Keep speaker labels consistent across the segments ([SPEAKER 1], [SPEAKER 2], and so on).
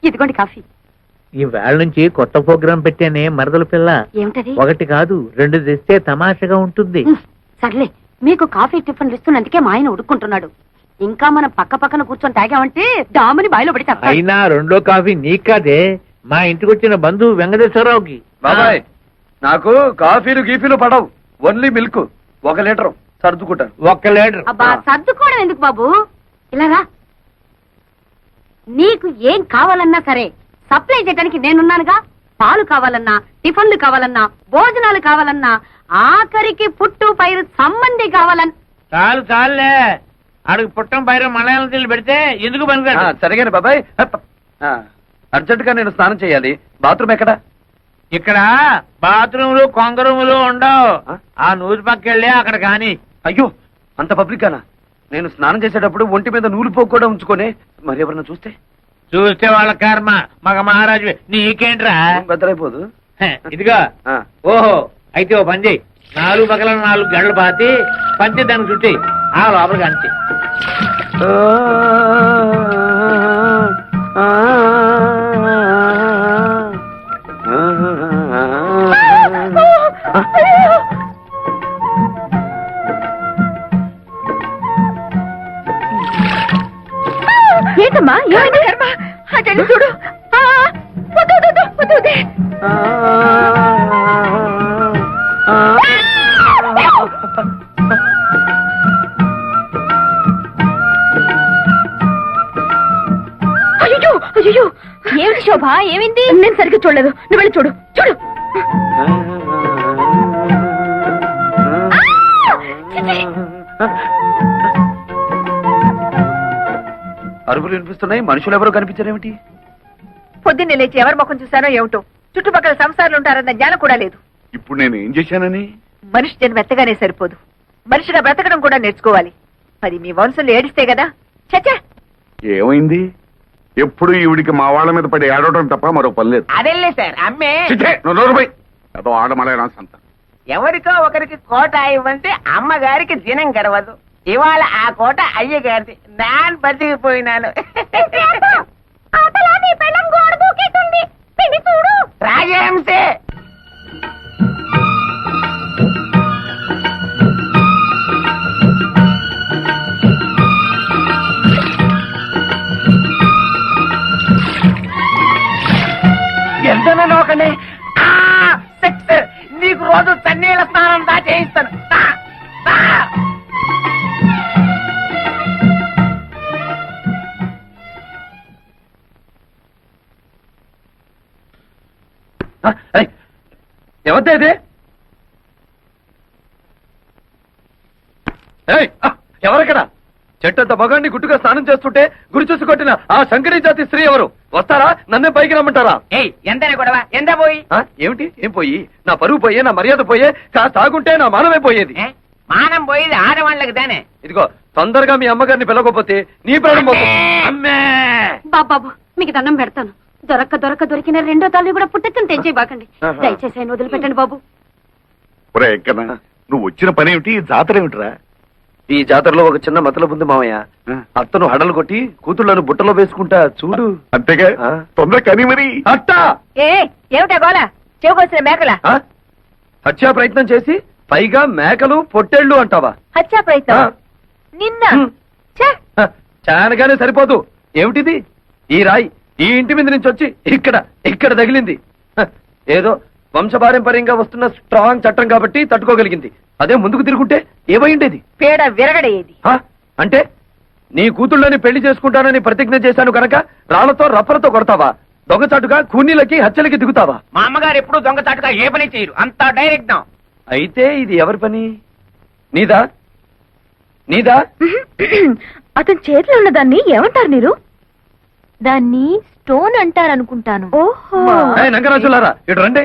[SPEAKER 1] ఇదిగోండి కాఫీ.
[SPEAKER 2] ఈ వేళ నుంచి కొత్త ప్రోగ్రాం పెట్టానే మరదల పిల్ల.
[SPEAKER 1] ఏమిటది?
[SPEAKER 2] ఒకటి కాదు 2 తెస్తే తమాషగా ఉంటుంది.
[SPEAKER 1] సర్లే, మీకు కాఫీ టిఫిన్లు ఇస్తున్నందుకే మా ఆయన ఉడుక్కుంటున్నాడు. ఇంకా మనం పక్క పక్కన కూర్చొని తాగామంటే డామని బాయిలో పడి తప్ప.
[SPEAKER 2] అయినా 2వ కాఫీ నీకు కాదే, మా ఇంటికి వచ్చిన బంధువు వెంకటేశ్వరరావుకి.
[SPEAKER 3] బాబాయ్ నాకు కాఫీలు గీఫీలు పడవు, ఓన్లీ మిల్క్. 1 లీటర్ సర్దుకుంటాను.
[SPEAKER 2] 1 లీటర్.
[SPEAKER 1] అబ్బా సర్దుకోవడం ఎందుకు బాబు, ఇలా రా. నీకు ఏం కావాలన్నా సరే సప్లై చేయడానికి నేనున్నానుగా. పాలు కావాలన్నా, టిఫిన్లు కావాలన్నా, భోజనాలు కావాలన్నా, ఆఖరికి పుట్టు పైరు సంబంధి కావాలన్నా.
[SPEAKER 2] చాలు చాలులే, అడుగు పుట్టం పైన మలయాళం తీళ్ళు పెడితే ఎందుకు పనికిరాడు.
[SPEAKER 3] సరిగానే బాబాయ్. అర్జెంట్ గా నేను స్నానం చేయాలి. బాత్రూమ్ ఎక్కడ?
[SPEAKER 2] ఇక్కడ బాత్రూములు కొంగరూములు ఉండవు. ఆ నూరు పక్కెళ్ళి అక్కడ కాని.
[SPEAKER 3] అయ్యో అంత పబ్లిక్ గానా? నేను స్నానం చేసేటప్పుడు ఒంటి మీద నూలు పోగు కూడా ఉంచుకోనే, మరి ఎవరన్నా
[SPEAKER 2] చూస్తే వాళ్ళ కర్మ. మగ మహారాజు నీకేంట్రా,
[SPEAKER 3] బెదరైపోదు.
[SPEAKER 2] ఇదిగా. ఓహో, అయితే ఓ పని చేయి, 4 పక్కల 4 గంటలు పాతి పంచి దానికి చుట్టి ఆ లోపలికి అంచి.
[SPEAKER 1] ఏంటమ్మా ఏమైంది? కర్మ అటెండి చూడు. అయ్యో అయ్యో, ఏమిటి శోభ, ఏమైంది? నేను సరిగ్గా చూడలేదు, నువ్వు వెళ్ళి చూడు. చూడు.
[SPEAKER 3] అరుగులు వినిపిస్తున్నాయి, మనుషులు ఎవరో కనిపించారేమిటి?
[SPEAKER 4] పొద్దున్నే లేచి ఎవరి ముఖం చూశానో ఏమిటో, చుట్టుపక్కల సంసారాలు ఉంటారన్న జ్ఞానం కూడా లేదు.
[SPEAKER 5] ఇప్పుడు నేను ఏం చేశానని?
[SPEAKER 4] మనిషి జన్మ ఎత్తగానే సరిపోదు, మనిషిగా బ్రతకడం కూడా నేర్చుకోవాలి. మరి మీ వంశంలో ఏడిస్తే కదా. చచ్చా,
[SPEAKER 5] ఏమైంది? ఎప్పుడు ఈవిడికి మా వాళ్ళ మీద పడి ఏడవడం తప్ప మరో పని లేదు.
[SPEAKER 6] అదెల్లే సార్ అమ్మే.
[SPEAKER 5] ఏదో ఆడమలైనా సంత.
[SPEAKER 6] ఎవరికో ఒకరికి కోట ఇవ్వంటే అమ్మగారికి దినం గడవదు. ఇవాళ ఆ కోట అయ్యగారిది. నాన్ బతికిపోయినాను. రాజహంసే. ఎంతనే నోకండి. నీకు రోజు చన్నీళ్ళ స్నానం దా చేయిస్తాను.
[SPEAKER 3] ఎవరిదే ఇది? ఎవరెక్కడ? చెట్టంత మగాన్ని గుట్టుగా స్నానం చేస్తుంటే గురి చూసి కొట్టిన ఆ శంకరీ జాతి స్త్రీ ఎవరు? వస్తారా? నన్నే పైకి రమ్మంటారా?
[SPEAKER 6] ఎంతనే గొడవ, ఎంత పోయి?
[SPEAKER 3] ఏమిటి? ఏం పోయి? నా పరువు పోయే, నా మర్యాద పోయే, కాస్త ఆగుంటే నా మానమే పోయేది.
[SPEAKER 6] మానం పోయేది ఆడవాళ్ళకి దానే.
[SPEAKER 3] ఇదిగో తొందరగా మీ అమ్మగారిని పిలవకపోతే నీ ప్రాణం పోతుంది. అమ్మే
[SPEAKER 1] బాబాబు మీకు దండం పెడతాను, దొరికిన 2వ తల్లి కూడా పుట్టెత్తని తెంచే బాకండి. దయచేసి ఆయన వదిలిపెట్టండి బాబు.
[SPEAKER 5] నువ్వు వచ్చిన పని ఏమిటి? జాతర ఏమిటిరా?
[SPEAKER 3] ఈ జాతరలో ఒక చిన్న మతలబు ఉంది మామయ్య. అత్తను హడలు కొట్టి కూతుళ్లను బుట్టలో వేసుకుంటా చూడు.
[SPEAKER 5] అంతేగా, తొందర కని మరి.
[SPEAKER 3] అట్టా
[SPEAKER 4] ఏమిటా గోలా? చెవుకొచ్చిన మేకలా?
[SPEAKER 3] హత్యా ప్రయత్నం చేసి పైగా మేకలు పొట్టేళ్లు అంటావా?
[SPEAKER 4] హత్యా ప్రయత్నం నిన్న?
[SPEAKER 3] చానగానే సరిపోదు. ఏమిటిది? ఈ రాయి ఈ ఇంటి మీద నుంచి వచ్చి ఇక్కడ తగిలింది. ఏదో వంశపారంపర్యంగా వస్తున్న స్ట్రాంగ్ చట్టం కాబట్టి తట్టుకోగలిగింది. అదే ముందుకు తిరుగుంటే ఏమైండేది?
[SPEAKER 4] పేడ విరగడేది.
[SPEAKER 3] అంటే నీ కూతుళ్ళని పెళ్లి చేసుకుంటానని ప్రతిజ్ఞ చేశాను కనుక రాళ్లతో రప్పలతో కొడతావా? దొంగచాటుగా కూనీలకి హత్యలకి దిగుతావా?
[SPEAKER 6] మా అమ్మగారు ఎప్పుడు దొంగచాటుగా ఏ పని చేయరు, అంతా డైరెక్ట్.
[SPEAKER 3] అయితే ఇది ఎవరి పని? నీదా?
[SPEAKER 1] అతని చేతిలో ఉన్న దాన్ని ఏమంటారు మీరు? దాన్ని స్టోన్ అంటారనుకుంటాను. ఓహో,
[SPEAKER 3] నంగరాజులారా ఇటు రండి.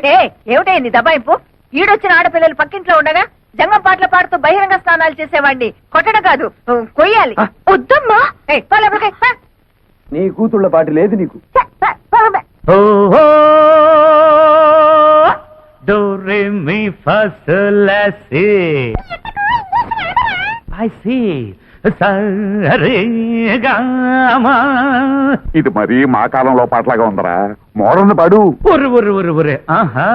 [SPEAKER 4] ఏమిటైంది దబాయింపు? ఈడొచ్చిన ఆడపిల్లలు పక్కింట్లో ఉండగా జంగం పాటలు పాడుతూ బహిరంగ స్నానాలు చేసేవాడిని కొట్టడం కాదు, కొయ్యాలి.
[SPEAKER 1] వద్దమ్మా.
[SPEAKER 3] నీ కూతుళ్ళ పాటి లేదు నీకు.
[SPEAKER 2] Do re mi fa sol la si. I see. Saregama.
[SPEAKER 5] ఇది మరీ మా కాలంలో పాటలాగా ఉందరా మోడర్న్ పాడు
[SPEAKER 2] ఒరు ఒరు ఒరు ఒరే ఆహా